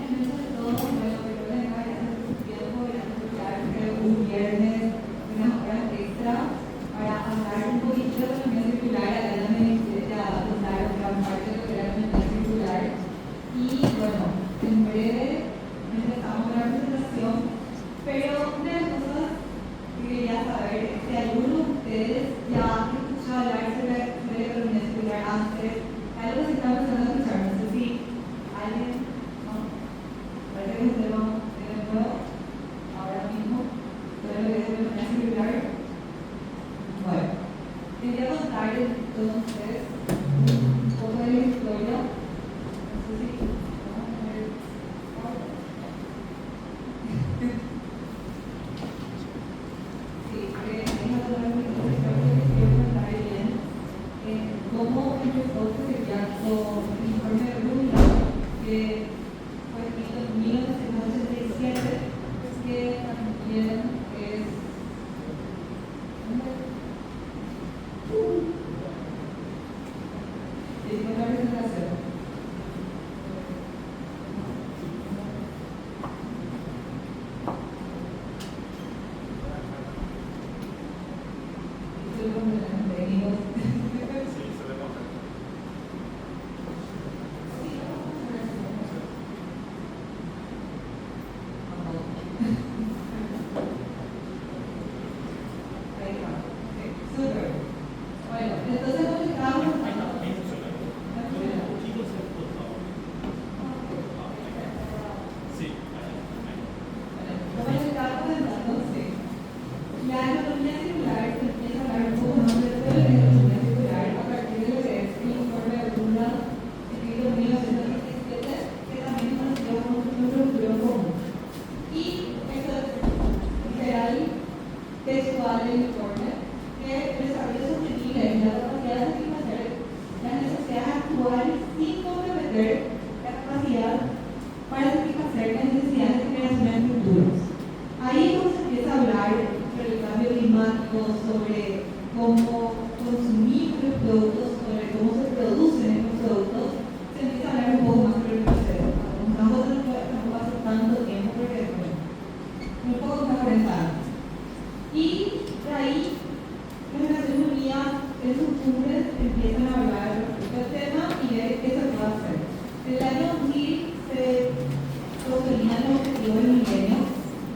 primero de todo, bueno, pero gracias por su tiempo, gracias por quedarse un viernes, unas horas extra, para hablar un poquito de la economía circular. Acá también ya contaron gran parte de lo que era la economía circular. Y bueno, en breve empezamos con la presentación, pero una de las cosas que quería saber es si alguno de ustedes ya ha escuchado hablar sobre la economía circular antes, algo que se está empezando a escuchar, no sé si alguien, ¿no? Parece que es un tema nuevo, ahora mismo, todo lo que es la economía circular. Bueno, quería contarles entonces un poco de la historia, no sé si vamos a ver ahora. Sí, déjame tomar un poquito de historia que quiero contar bien. Cómo empezó este proyecto, el informe de Rula, que fue escrito en 1987, que también es una presentación. Bueno, entonces como estábamos la economía circular se empieza a hablar un poco más de todo lo que es la economía circular a partir de lo que es el informe de Rula, escrito en 1997, que también es conocido como un producto común. Y esto es literal, textual del informe, que el desarrollo sostenible y la capacidad de satisfacer las necesidades actuales sin comprometer la capacidad para satisfacer las necesidades de generaciones futuras. Ahí es donde se empieza a hablar sobre el cambio climático, sobre cómo consumir los productos, sobre cómo se producen estos productos. Se empieza a hablar un poco más sobre el proceso. Como tampoco hace tanto tiempo, porque un poco más 40 años. Y de ahí, las Naciones Unidas en sus cumbres empiezan a hablar respecto al tema y ver qué se puede hacer. En el año 2000 se consolidan los objetivos del milenio,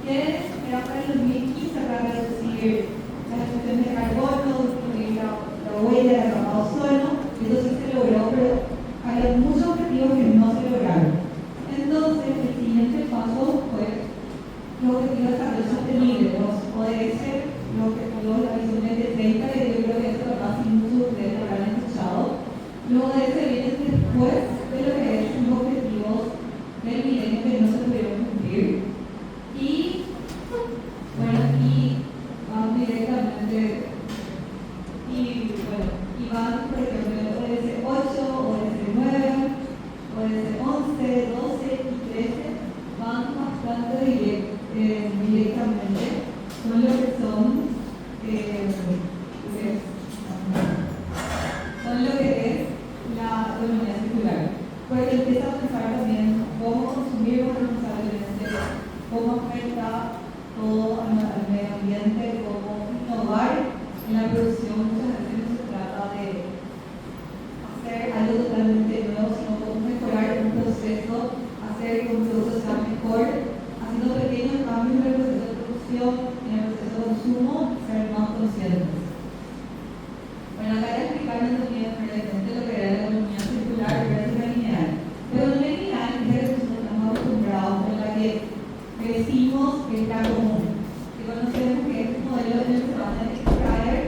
que era para el 2015 para reducir las emisiones de carbono, disminuir la huella de capa de ozono. Eso sí se logró, pero había muchos objetivos que no se lograron. Entonces, el siguiente paso fue los objetivos de desarrollo sostenible, los ODS, los objetivos de la visión 2030, que yo creo que esto casi muchos de ustedes lo habrán escuchado. Los ODS vienen después de lo que es los objetivos del milenio que no se pudieron cumplir. Y bueno, aquí vamos directamente y van, por ejemplo, ODS 8, ODS 9, ODS 11, 12 y 13 van bastante directamente, son lo que son lo que es la economía circular, porque empieza a pensar también cómo consumir más responsablemente, cómo afecta todo al medio ambiente, cómo innovar en la producción. Muchas veces no se trata de hacer algo totalmente nuevo, sino cómo mejorar un proceso, hacer que un producto sea mejor, haciendo pequeños cambios en el proceso de producción, en el proceso de consumo, ser más conscientes. Bueno, acá ya explicaron también brevemente lo que era la economía circular versus la lineal. La economía lineal es la que nosotros estamos acostumbrados, en la que decimos que está común, que conocemos que es un modelo en el que se van a extraer,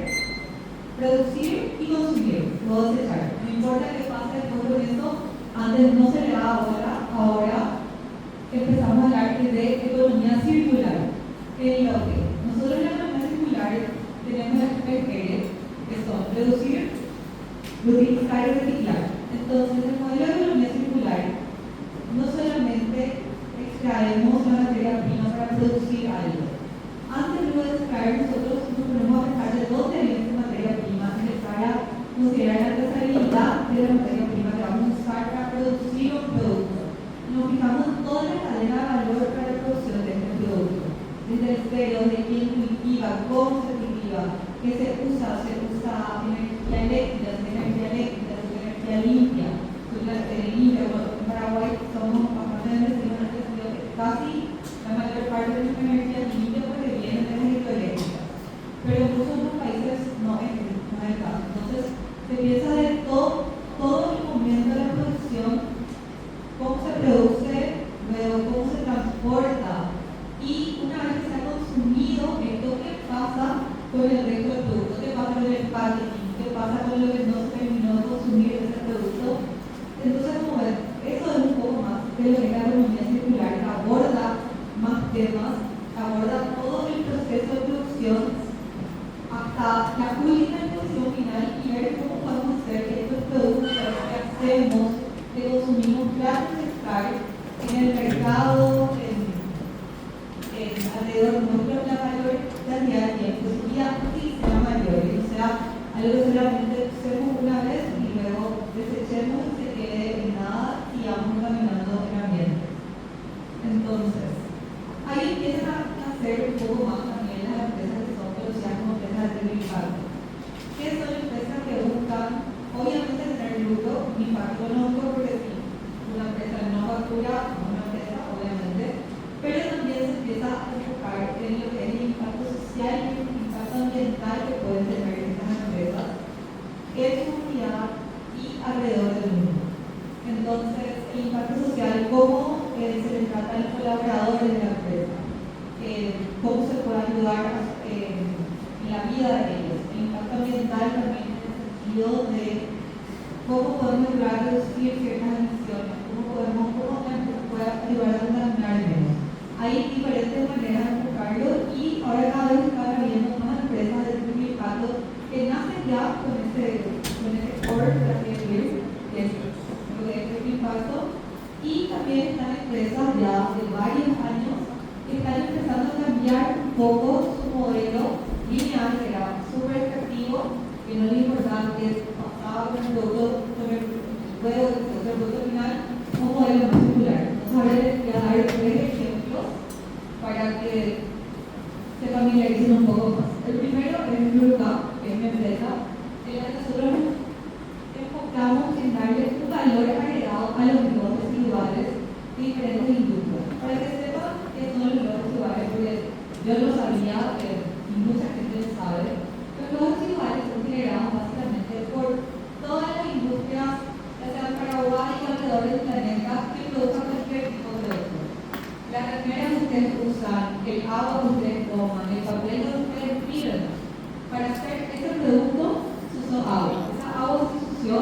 producir y consumir, luego desechar. No importa qué pase después con esto, antes no se le da ahora empezamos a hablar de economía circular. ¿Qué es lo que? Nosotros en la economía circular tenemos las tres R's, que son reducir, reutilizar y reciclar. Entonces, el modelo de economía circular no solamente extraemos la materia prima para producir algo. Antes luego de extraer, nosotros nos ponemos a pensar de dónde viene esa materia prima, empezar a considerar la trazabilidad de la materia prima que vamos a usar para producir un producto. Nos fijamos toda la cadena de valor para la producción de este producto. Desde el cero, de quién cultiva, cómo se cultiva, qué se usa energía eléctrica, energía limpia. Bueno, en Paraguay somos bastante bendecidos en el sentido que casi la mayor parte de nuestra energía es limpia porque viene de las hidroeléctricas. Pero en muchos otros países no es el caso. Entonces, se piensa de todo el momento de la producción, cómo se produce, luego cómo se transporta, y una vez que se ha consumido, esto qué pasa con el resto del producto, qué pasa con el packaging, qué pasa con lo que no se terminó de consumir de ese producto. Entonces, como ven, eso es un poco más de lo que es la economía circular, que aborda más temas, aborda todo el proceso de producción hasta la última disposición final y ver cómo podemos hacer que estos productos que hacemos, que consumimos, puedan estar en el mercado, alrededor de nuestra mayor cantidad de tiempo, su vida útil sea mayor, y no sea algo que solamente usemos una vez y luego desechemos y se quede en nada y vamos caminando en el ambiente. Entonces, ahí empiezan a hacer un poco más también las empresas que son conocidas como empresas de impacto. ¿Qué son empresas que buscan, obviamente, tener lucro, impacto económico, porque si una empresa no factura, no es una empresa, obviamente, pero también se empieza a enfocar en lo que es el impacto social y el impacto ambiental que pueden tener estas empresas en su comunidad y alrededor del mundo. Entonces, el impacto social, cómo se les trata a los colaboradores de la empresa, cómo se puede ayudar en la vida de ellos. El impacto ambiental también en el sentido de cómo podemos ayudar a reducir ciertas emisiones, cómo la empresa puede ayudar a contaminar menos. Hay diferentes maneras de enfocarlo y ahora cada vez están habiendo más empresas de triple impacto que nacen ya con ese core, por así decir, que es lo que es triple impacto, y también están empresas ya de varios años que están empezando a cambiar un poco su modelo lineal, que era súper extractivo, que no le importaba que pasaba con el producto, con el juego del producto final, un modelo más circular. Entonces ahora les voy a dar 3 ejemplos para que se familiaricen un poco más. El primero es Bluecap, que es mi empresa, en la que nosotros nos enfocamos en darle un valor agregado a los residuos residuales de diferentes industrias. Para que sepan qué son los residuos residuales, porque yo no lo sabía, y mucha gente lo sabe. Los residuos residuales son generados básicamente por todas las industrias, ya sea en Paraguay y alrededor del planeta, que produzcan cualquier tipo de producto. Las remeras que ustedes usan, el agua que ustedes toman, el papel que ustedes escriben, para hacer ese producto se usó agua. Esa agua se ensució,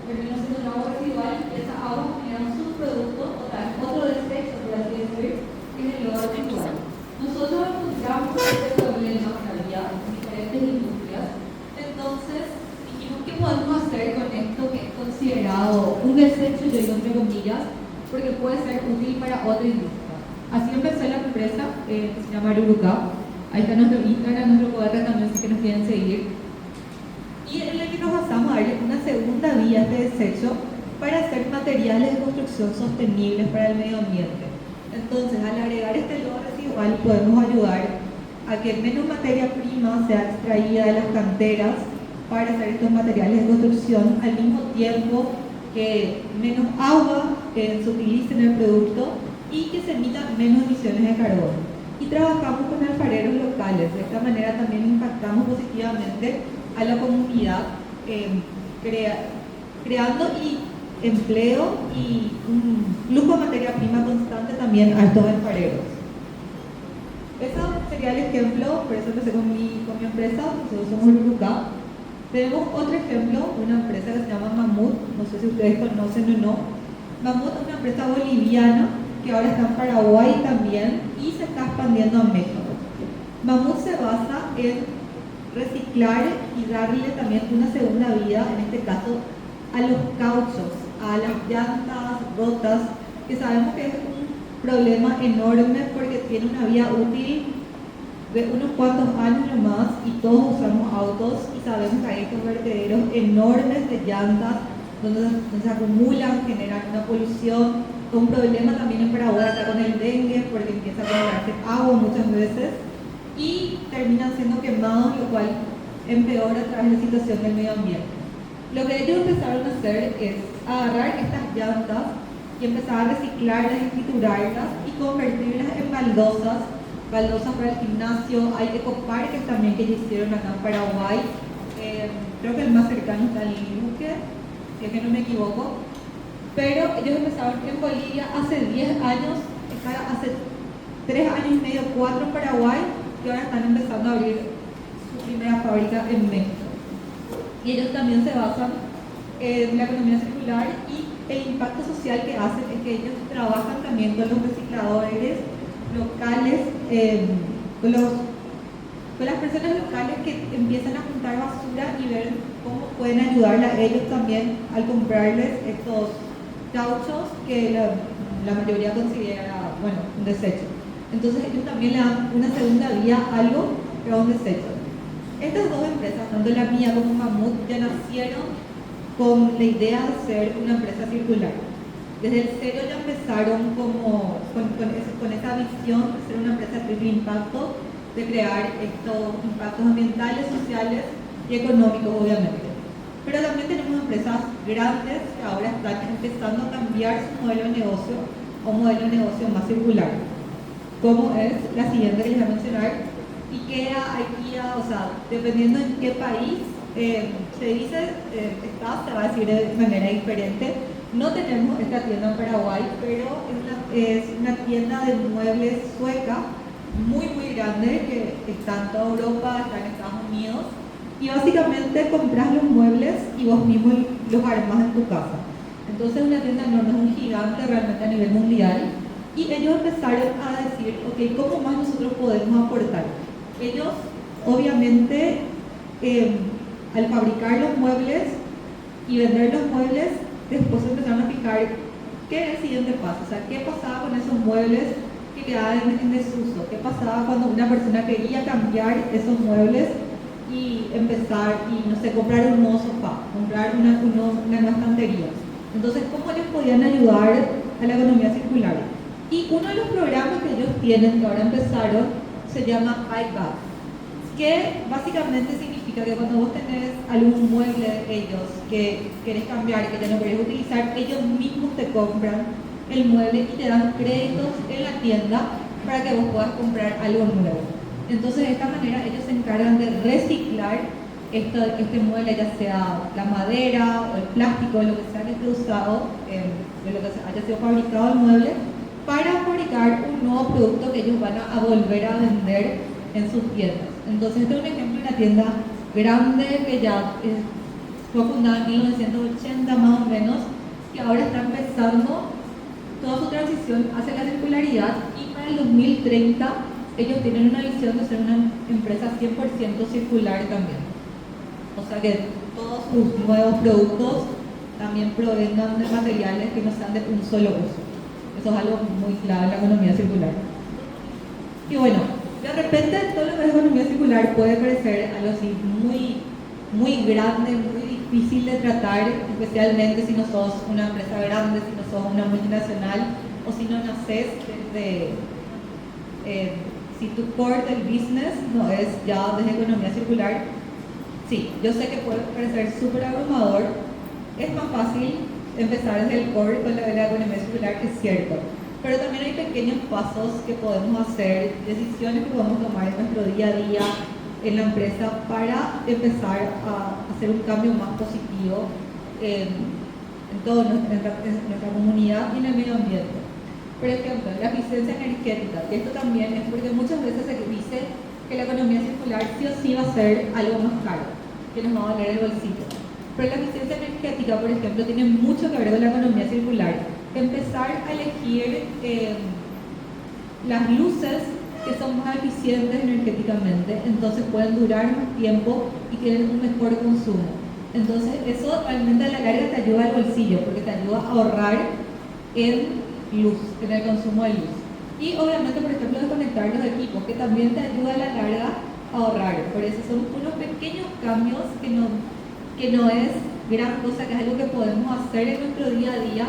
terminó siendo un agua residual y esa agua genera un subproducto, otro desecho, por así decir, que es el lodo residual. Nosotros encontramos este problema que había en diferentes industrias, entonces dijimos qué podemos hacer con esto que es considerado un desecho, yo digo entre comillas, porque puede ser útil para otra industria. Así empezó la empresa, que se llama Bluecap. Ahí está nuestro Instagram, nuestro QR también, si que nos quieren seguir. Y en el que nos basamos a darle una segunda vía a este desecho para hacer materiales de construcción sostenibles para el medio ambiente. Entonces, al agregar este lodo residual, podemos ayudar a que menos materia prima sea extraída de las canteras para hacer estos materiales de construcción, al mismo tiempo que menos agua se utilice en el producto y que se emitan menos emisiones de carbono. Y trabajamos con alfareros locales. De esta manera también impactamos positivamente a la comunidad, creando empleo y un flujo de materia prima constante también a estos alfareros. Ese sería el ejemplo, por eso empecé con mi empresa, nosotros somos Bluecap. Tenemos otro ejemplo, una empresa que se llama Mamut, no sé si ustedes conocen o no. Mamut es una empresa boliviana que ahora está en Paraguay también y se está expandiendo a México. Mamut se basa en reciclar y darle también una segunda vida, en este caso, a los cauchos, a las llantas rotas, que sabemos que es un problema enorme porque tiene una vida útil de unos cuantos años nomás y todos usamos autos y sabemos que hay estos vertederos enormes de llantas donde se acumulan, generan una polución un problema también en Paraguay acá con el dengue, porque empieza a acumularse agua muchas veces y terminan siendo quemados, lo cual empeora a través de la situación del medio ambiente. Lo que ellos empezaron a hacer es agarrar estas llantas y empezar a reciclarlas y triturarlas y convertirlas en baldosas para el gimnasio. Hay ecoparques también que ellos hicieron acá en Paraguay. Creo que el más cercano está en Luque, si es que no me equivoco. Pero ellos empezaron en Bolivia hace 10 años, hace 3 años y medio, 4 en Paraguay, y ahora están empezando a abrir su primera fábrica en México. Y ellos también se basan en la economía circular, y el impacto social que hacen es que ellos trabajan también con los recicladores locales, con las personas locales que empiezan a juntar basura y ver cómo pueden ayudarle a ellos también al comprarles estos cauchos que la mayoría considera, bueno, un desecho. Entonces ellos también le dan una segunda vía a algo que es un desecho. Estas dos empresas, tanto la mía como Mamut, ya nacieron con la idea de ser una empresa circular. Desde el cero ya empezaron con esa visión de ser una empresa de triple impacto, de crear estos impactos ambientales, sociales y económicos, obviamente. Pero también tenemos empresas grandes que ahora están empezando a cambiar su modelo de negocio a un modelo de negocio más circular, como es la siguiente que les voy a mencionar: IKEA, IKEA, o sea, dependiendo en qué país se dice, se va a decir de manera diferente. No tenemos esta tienda en Paraguay, pero es una tienda de muebles sueca, muy grande, que está en toda Europa, está en Estados Unidos, y básicamente compras los muebles y vos mismo los armas en tu casa. Entonces una tienda enorme, es un gigante realmente a nivel mundial, y ellos empezaron a decir, ok, ¿cómo más nosotros podemos aportar? Ellos, obviamente, al fabricar los muebles y vender los muebles, después empezaron a fijar qué era el siguiente paso, o sea, qué pasaba con esos muebles que quedaban en desuso, qué pasaba cuando una persona quería cambiar esos muebles y empezar, y no sé, comprar un nuevo sofá, comprar una nueva estantería. Entonces, ¿cómo les podían ayudar a la economía circular? Y uno de los programas que ellos tienen, que ahora empezaron, se llama iPad, que básicamente significa que cuando vos tenés algún mueble de ellos que querés cambiar y que ya no querés utilizar, ellos mismos te compran el mueble y te dan créditos en la tienda para que vos puedas comprar algo nuevo. Entonces, de esta manera ellos se encargan de reciclar este mueble, ya sea la madera o el plástico, lo que sea que esté usado, de lo que haya sido fabricado el mueble, para fabricar un nuevo producto que ellos van a volver a vender en sus tiendas. Entonces, este es un ejemplo de una tienda grande que ya fue fundada en 1980 más o menos, que ahora está empezando toda su transición hacia la circularidad, y para el 2030 ellos tienen una visión de ser una empresa 100% circular también. O sea que todos sus nuevos productos también provengan de materiales que no sean de un solo uso. Eso es algo muy clave en la economía circular. Y bueno, de repente todo lo que es economía circular puede parecer algo así muy grande, muy difícil de tratar, especialmente si no sos una empresa grande, si no sos una multinacional, o si no nacés desde, si tu core del business no es ya desde economía circular. Sí, yo sé que puede parecer súper abrumador. Es más fácil empezar desde el core con la economía circular, es cierto, pero también hay pequeños pasos que podemos hacer, decisiones que podemos tomar en nuestro día a día en la empresa para empezar a hacer un cambio más positivo en toda nuestra comunidad y en el medio ambiente. Por ejemplo, la eficiencia energética, y esto también es porque muchas veces se dice que la economía circular sí o sí va a ser algo más caro, que nos va a valer el bolsillo. Pero la eficiencia energética, por ejemplo, tiene mucho que ver con la economía circular. Empezar a elegir las luces que son más eficientes energéticamente, entonces pueden durar más tiempo y tienen un mejor consumo. Entonces eso realmente a la larga te ayuda al bolsillo, porque te ayuda a ahorrar en luz, en el consumo de luz. Y obviamente, por ejemplo, desconectar los equipos, que también te ayuda a la larga a ahorrar. Por eso son unos pequeños cambios que no es gran cosa, que es algo que podemos hacer en nuestro día a día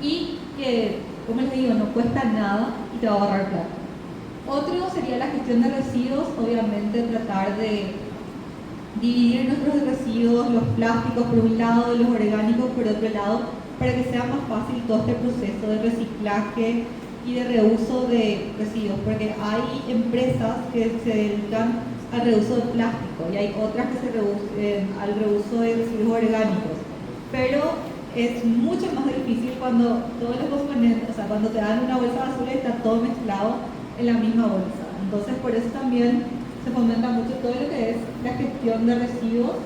y que, como les digo, no cuesta nada y te va a ahorrar plata. Otro sería la gestión de residuos, obviamente tratar de dividir nuestros residuos, los plásticos por un lado, los orgánicos por otro lado, para que sea más fácil todo este proceso de reciclaje y de reuso de residuos, porque hay empresas que se dedican al reuso de plástico y hay otras que se al reuso de residuos orgánicos, pero es mucho más difícil cuando todos los componentes, o sea, cuando te dan una bolsa de basura y está todo mezclado en la misma bolsa. Entonces, por eso también se fomenta mucho todo lo que es la gestión de residuos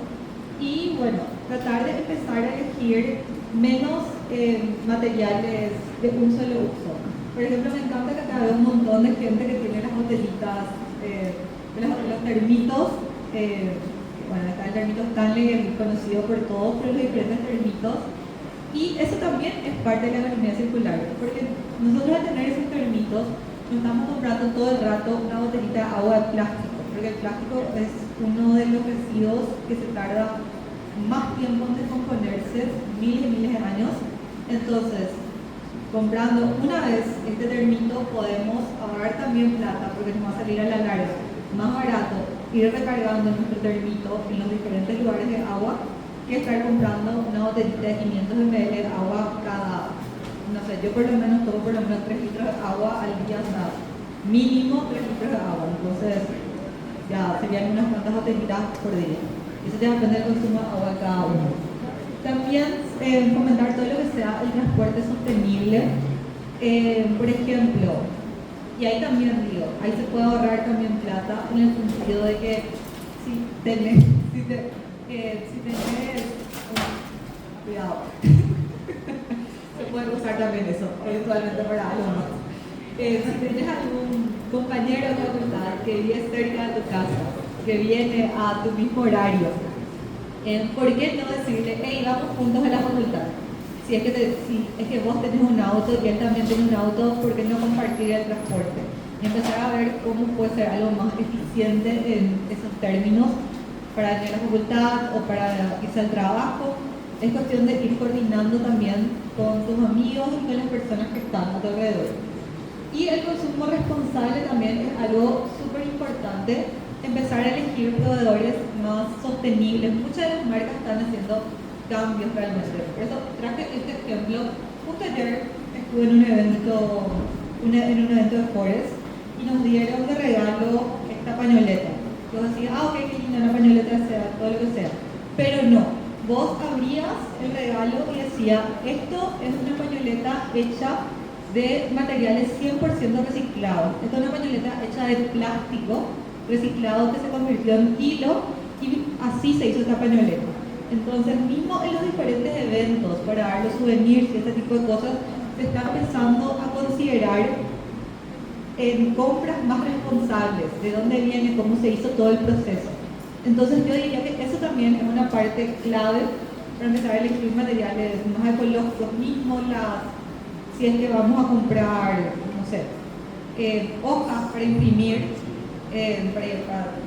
y, bueno, tratar de empezar a elegir menos materiales de un solo uso. Por ejemplo, me encanta que acá veo un montón de gente que tiene las botellitas, los termitos, bueno, está el termito Stanley, conocido por todos, pero los diferentes termitos. Y eso también es parte de la economía circular, porque nosotros al tener esos termitos, no estamos comprando todo el rato una botellita de agua de plástico, porque el plástico es uno de los residuos que se tarda más tiempo en descomponerse, miles y miles de años. Entonces, comprando una vez este termito podemos ahorrar también plata, porque nos va a salir a la larga más barato ir recargando nuestro termito en los diferentes lugares de agua que estar comprando una botellita de 500 ml de agua cada, no sé, yo por lo menos tomo por lo menos 3 litros de agua al día, o sea, mínimo 3 litros de agua, entonces ya serían unas cuantas botellitas por día. Eso ya depende del consumo de agua de cada uno. También fomentar todo lo que sea el transporte sostenible, por ejemplo, y ahí también digo, ahí se puede ahorrar también plata en el sentido de que si tenés, cuidado, se puede usar también eso, eventualmente para algo más. Si tienes algún compañero de facultad que vive cerca de tu casa, que viene a tu mismo horario, ¿por qué no decirle, hey, vamos juntos a la facultad? Si es que vos tenés un auto y él también tiene un auto, ¿por qué no compartir el transporte? Y empezar a ver cómo puede ser algo más eficiente en esos términos para ir a la facultad o para irse al trabajo. Es cuestión de ir coordinando también con tus amigos y con las personas que están a tu alrededor. Y el consumo responsable también es algo súper importante. Empezar a elegir proveedores más sostenibles. Muchas de las marcas están haciendo cambios realmente. Por eso traje este ejemplo. Justo ayer estuve en un evento de Forest y nos dieron de regalo esta pañoleta. Yo decía, ok, qué linda la pañoleta, sea todo lo que sea. Pero no, vos abrías el regalo y decía, esto es una pañoleta hecha de materiales 100% reciclados. Esta es una pañoleta hecha de plástico reciclado que se convirtió en hilo y así se hizo esta pañoleta. Entonces, mismo en los diferentes eventos para dar los souvenirs y este tipo de cosas, se está empezando a considerar en compras más responsables, de dónde viene, cómo se hizo todo el proceso. Entonces, yo diría que eso también es una parte clave para empezar a elegir materiales más ecológicos, mismo si es que vamos a comprar, no sé, hojas para imprimir. Para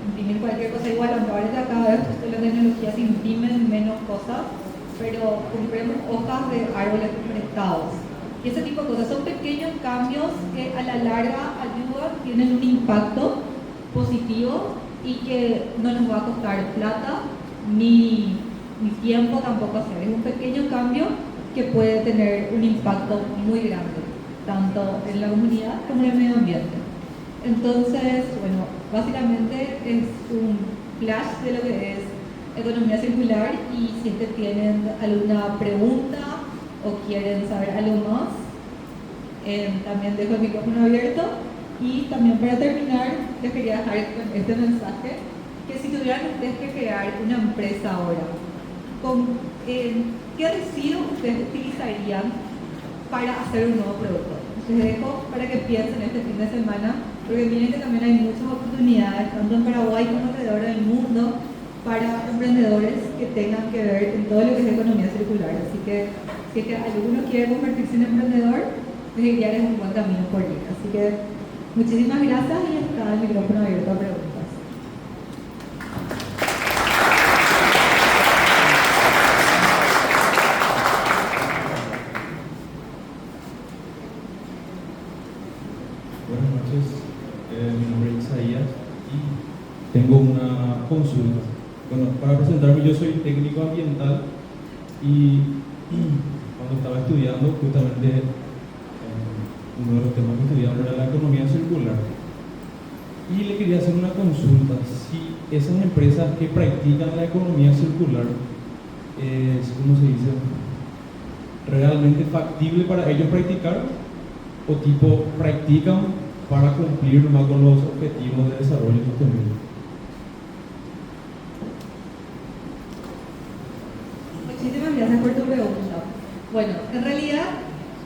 imprimir cualquier cosa igual, aunque ahorita cada vez la tecnología se imprimen menos cosas, pero compremos hojas de árboles prestados. Y ese tipo de cosas son pequeños cambios que a la larga ayudan, tienen un impacto positivo y que no nos va a costar plata ni tiempo tampoco hacer. Es un pequeño cambio que puede tener un impacto muy grande, tanto en la comunidad como en el medio ambiente. Entonces, bueno, básicamente es un flash de lo que es economía circular y si es que tienen alguna pregunta o quieren saber algo más, también dejo el micrófono abierto. Y también para terminar, les quería dejar con este mensaje, que si tuvieran ustedes que crear una empresa ahora, ¿qué residuos ustedes utilizarían para hacer un nuevo producto? Les dejo para que piensen este fin de semana, porque miren que también hay muchas oportunidades, tanto en Paraguay como alrededor del mundo, para emprendedores que tengan que ver en todo lo que es economía circular. Así que si es que alguno quiere convertirse en emprendedor, les diría que es un buen camino por ir. Así que muchísimas gracias y está el micrófono abierto a preguntas. Buenas noches, mi nombre es Isaías y tengo una consulta. Bueno, para presentarme, yo soy técnico ambiental y cuando estaba estudiando, justamente uno de los temas que estudiaba era la economía circular. Y le quería hacer una consulta, si esas empresas que practican la economía circular es, ¿cómo se dice?, realmente factible para ellos practicar, o tipo practican para cumplir más con los objetivos de desarrollo sostenible. Muchísimas gracias por tu pregunta. Bueno, en realidad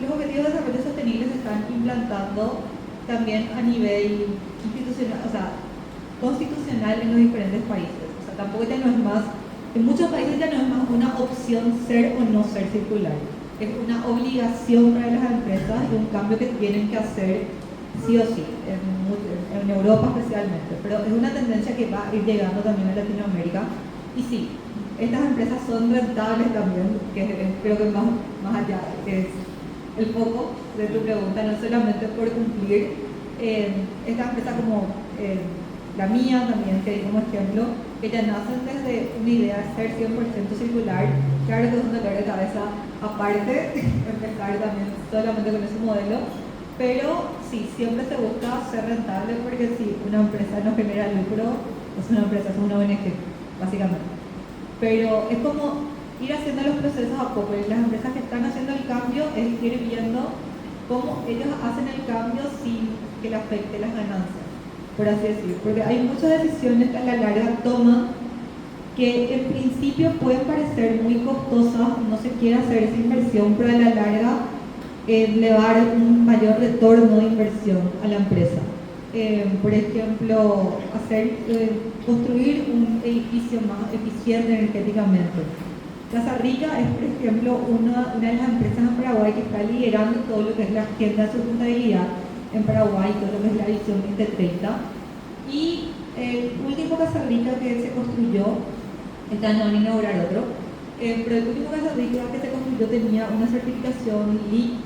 los objetivos de desarrollo sostenible se están implantando también a nivel institucional, o sea, constitucional en los diferentes países. O sea, tampoco ya no es más, en muchos países ya no es más una opción ser o no ser circular. Es una obligación para las empresas y un cambio que tienen que hacer sí o sí, en Europa especialmente. Pero es una tendencia que va a ir llegando también a Latinoamérica. Y sí, estas empresas son rentables también, que creo que más allá es el foco de tu pregunta, no solamente por cumplir. Estas empresas como la mía también, que como ejemplo, que ya nacen desde una idea de ser 100% circular. Claro que es un dolor de cabeza aparte, empezar también solamente con ese modelo, pero sí, siempre se busca ser rentable, porque si una empresa no genera lucro, es una empresa, es una ONG, básicamente. Pero es como ir haciendo los procesos a poco, y las empresas que están haciendo el cambio es ir viendo cómo ellos hacen el cambio sin que le afecte las ganancias, por así decir, porque hay muchas decisiones que a la larga toman que en principio pueden parecer muy costosas, no se quiere hacer esa inversión, pero a la larga le va a dar un mayor retorno de inversión a la empresa. Por ejemplo, construir un edificio más eficiente energéticamente. Casa Rica es, por ejemplo, una de las empresas en Paraguay que está liderando todo lo que es la agenda de sustentabilidad en Paraguay, todo lo que es la visión 2030. Y el último Casa Rica que se construyó, no van a inaugurar otro, pero el último Casa Rica que se construyó tenía una certificación LEED.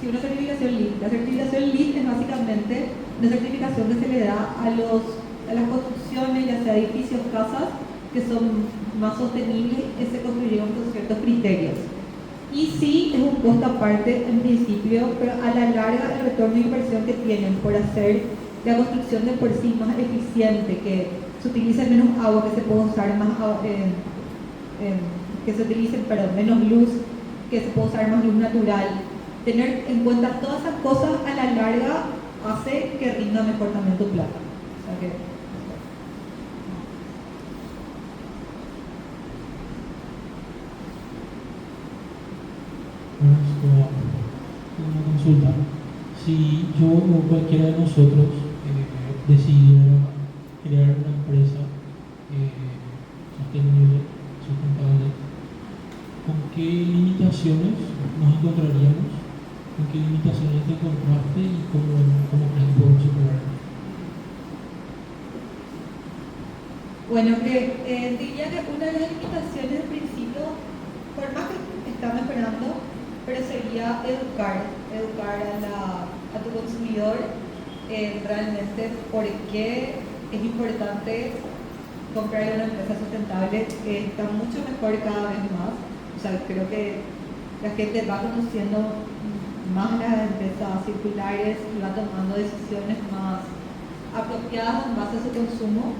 Una certificación LEED. La certificación LEED es básicamente una certificación que se le da a las construcciones, ya sea edificios, casas, que son más sostenibles, que se construyeron con ciertos criterios. Y sí, es un costo aparte en principio, pero a la larga el retorno de inversión que tienen por hacer la construcción de por sí más eficiente, que se utilice menos agua, que se pueda usar más que se utilice, menos luz, que se pueda usar más luz natural. Tener en cuenta todas esas cosas a la larga hace que rinda mejor también tu plata. O sea que, una consulta. Si yo o cualquiera de nosotros decidiera crear una empresa sustentable, ¿con qué limitaciones nos encontraríamos? ¿Con qué limitaciones te encontraste y cómo crees que podemos superar? bueno, diría que una de las limitaciones al principio, por más que está mejorando, pero sería educar a tu consumidor realmente por qué es importante comprar una empresa sustentable. Está mucho mejor cada vez más. O sea, creo que la gente va conociendo más las empresas circulares y va tomando decisiones más apropiadas en base a su consumo.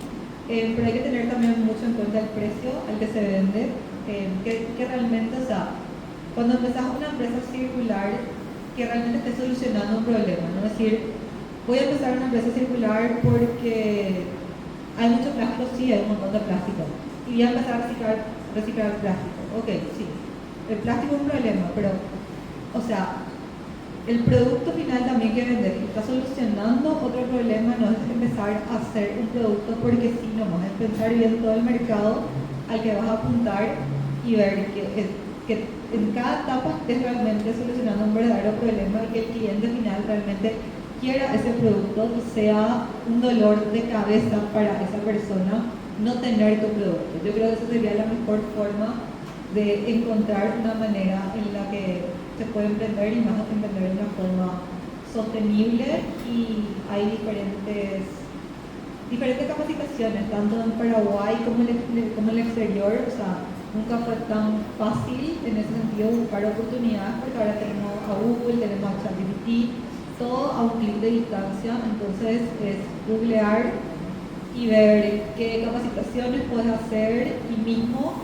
Pero hay que tener también mucho en cuenta el precio al que se vende, que realmente, o sea, cuando empezás una empresa circular, que realmente esté solucionando un problema, no es decir, voy a empezar una empresa circular porque hay mucho plástico, sí, hay un montón de plástico, y voy a empezar a reciclar plástico. Ok, sí, el plástico es un problema, pero, o sea, el producto final también que vender está solucionando otro problema, no es empezar a hacer un producto porque sí, nomás es pensar bien todo el mercado al que vas a apuntar y ver que en cada etapa estés realmente solucionando un verdadero problema y que el cliente final realmente quiera ese producto y sea un dolor de cabeza para esa persona no tener tu producto. Yo creo que esa sería la mejor forma de encontrar una manera en la que se puede emprender y más emprender de una forma sostenible y hay diferentes capacitaciones, tanto en Paraguay como en el exterior. O sea, nunca fue tan fácil en ese sentido buscar oportunidades, porque ahora tenemos a Google, tenemos a ChatGPT, todo a un clic de distancia. Entonces es googlear y ver qué capacitaciones puedes hacer, y mismo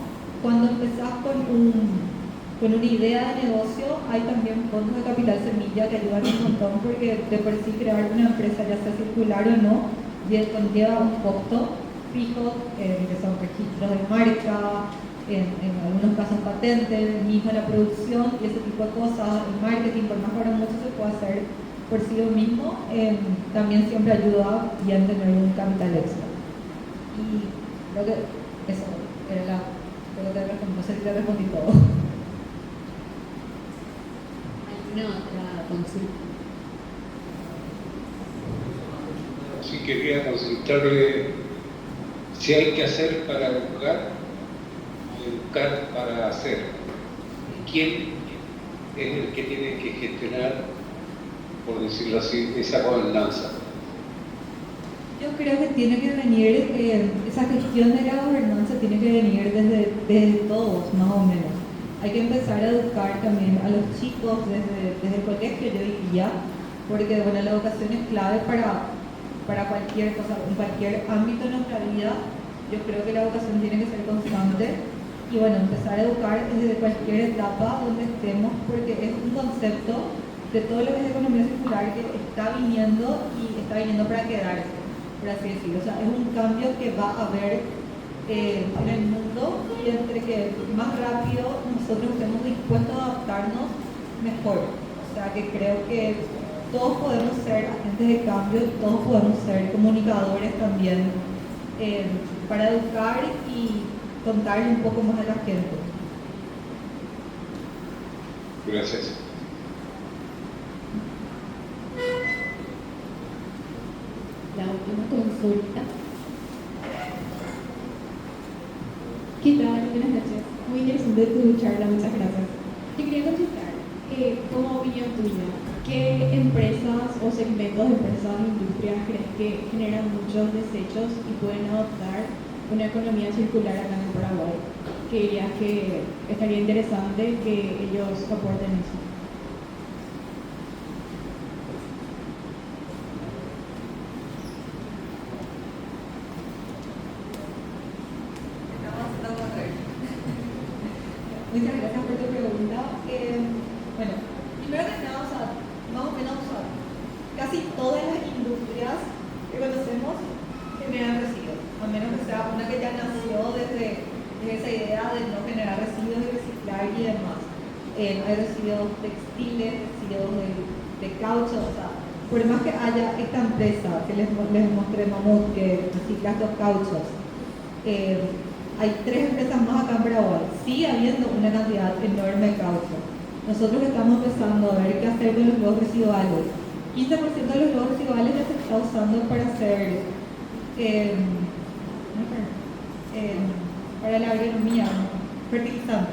cuando empezás con una idea de negocio, hay también fondos de capital semilla que ayudan un montón, porque de por sí crear una empresa, ya sea circular o no, conlleva un costo fijo, que son registros de marca, en algunos casos patentes, mismo la producción y ese tipo de cosas. El marketing, por más que ahora mucho se puede hacer por sí mismo, también siempre ayuda bien tener un capital extra. Y creo que eso era no sé si te respondí todo. ¿Alguna otra consulta? Sí, quería consultarle si hay que hacer para educar o educar para hacer. ¿Quién es el que tiene que gestionar, por decirlo así, esa gobernanza? Yo creo que tiene que venir, esa gestión de la gobernanza tiene que venir desde todos, más o menos. Hay que empezar a educar también a los chicos desde el colegio, yo diría, porque bueno, la educación es clave para cualquier cosa, en cualquier ámbito de nuestra vida. Yo creo que la educación tiene que ser constante y bueno, empezar a educar desde cualquier etapa donde estemos, porque es un concepto de todo lo que es economía circular que está viniendo para quedarse, por así decirlo. O sea, es un cambio que va a haber en el mundo, y entre que más rápido nosotros estemos dispuestos a adaptarnos, mejor. O sea, que creo que todos podemos ser agentes de cambio, todos podemos ser comunicadores también, para educar y contarle un poco más a la gente. Gracias. La última consulta. ¿Qué tal? Buenas noches. Muy interesante tu charla, muchas gracias. Te quería consultar, como opinión tuya, ¿qué empresas o segmentos de empresas o industrias crees que generan muchos desechos y pueden adoptar una economía circular acá en Paraguay? ¿Qué dirías que estaría interesante que ellos aporten eso? Muchas gracias por tu pregunta. Bueno, primero que nada, o sea, más o menos, casi todas las industrias que conocemos generan residuos, a menos que sea una que ya nació desde esa idea de no generar residuos y reciclar y demás. Hay residuos textiles, residuos de caucho. O sea, por más que haya esta empresa que les mostré, Mamut, que recicla estos cauchos, hay 3 empresas más acá en Paraguay. Sigue habiendo una cantidad enorme de caucho. Nosotros estamos empezando a ver qué hacer con los lodos residuales. 15% de los lodos residuales ya se está usando para hacer para la agronomía, fertilizante.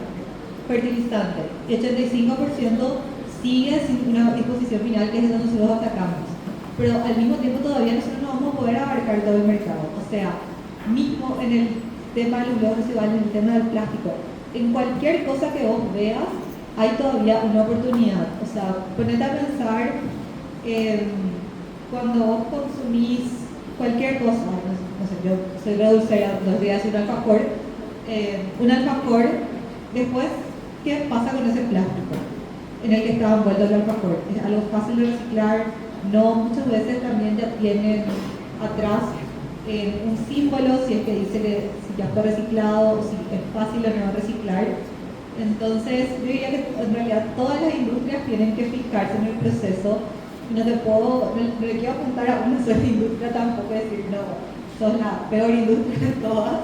Y 85% sigue sin una disposición final, que es donde nosotros atacamos. Pero al mismo tiempo todavía nosotros no vamos a poder abarcar todo el mercado. O sea, mismo en el tema de los lodos residuales, en el tema del plástico, en cualquier cosa que vos veas, hay todavía una oportunidad. O sea, ponete a pensar, cuando vos consumís cualquier cosa, no sé, yo soy dulcera, no voy a decir un alfajor, después, ¿qué pasa con ese plástico en el que estaba envuelto el alfajor? Es algo fácil de reciclar. No, muchas veces también ya tienen atrás un símbolo, si es que dice que si ya está reciclado o si es fácil o no reciclar. Entonces, yo diría que en realidad todas las industrias tienen que fijarse en el proceso. No le quiero apuntar a una sola industria tampoco, decir, no, sos la peor industria de todas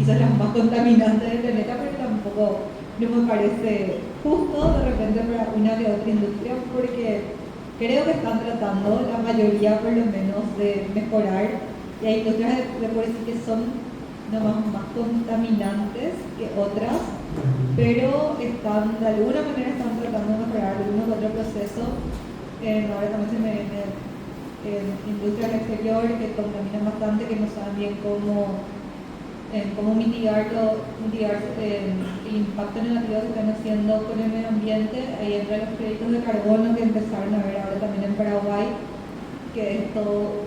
y sos la más contaminante del planeta, porque tampoco no me parece justo de repente para una que otra industria, porque creo que están tratando, la mayoría por lo menos, de mejorar, y hay industrias de por sí que son más contaminantes que otras, pero de alguna manera están tratando de mejorar alguno que otro proceso. ahora también se me viene industria del exterior que contaminan bastante, que no saben bien cómo mitigar el impacto negativo que están haciendo con el medio ambiente. Ahí entran los créditos de carbono que empezaron a ver ahora también en Paraguay, que es todo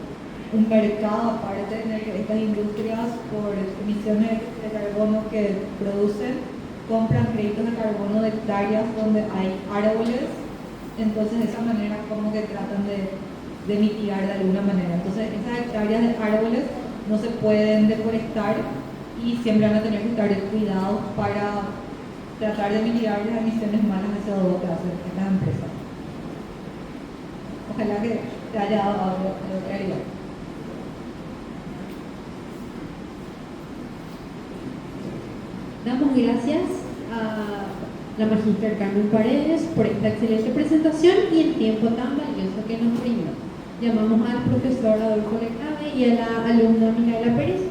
un mercado aparte en el que estas industrias, por emisiones de carbono que producen, compran créditos de carbono de hectáreas donde hay árboles. Entonces de esa manera como que tratan de mitigar de alguna manera. Entonces esas hectáreas de árboles no se pueden deforestar y siempre van a tener que estar cuidados para tratar de mitigar las emisiones malas de CO2 que hacen estas empresas. Ojalá que te haya dado algo de claridad. Damos gracias a la magíster Carmen Paredes por esta excelente presentación y el tiempo tan valioso que nos brindó. Llamamos al profesor Adolfo Lecave y a la alumna Micaela Pérez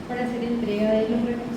para hacer entrega de los recursos.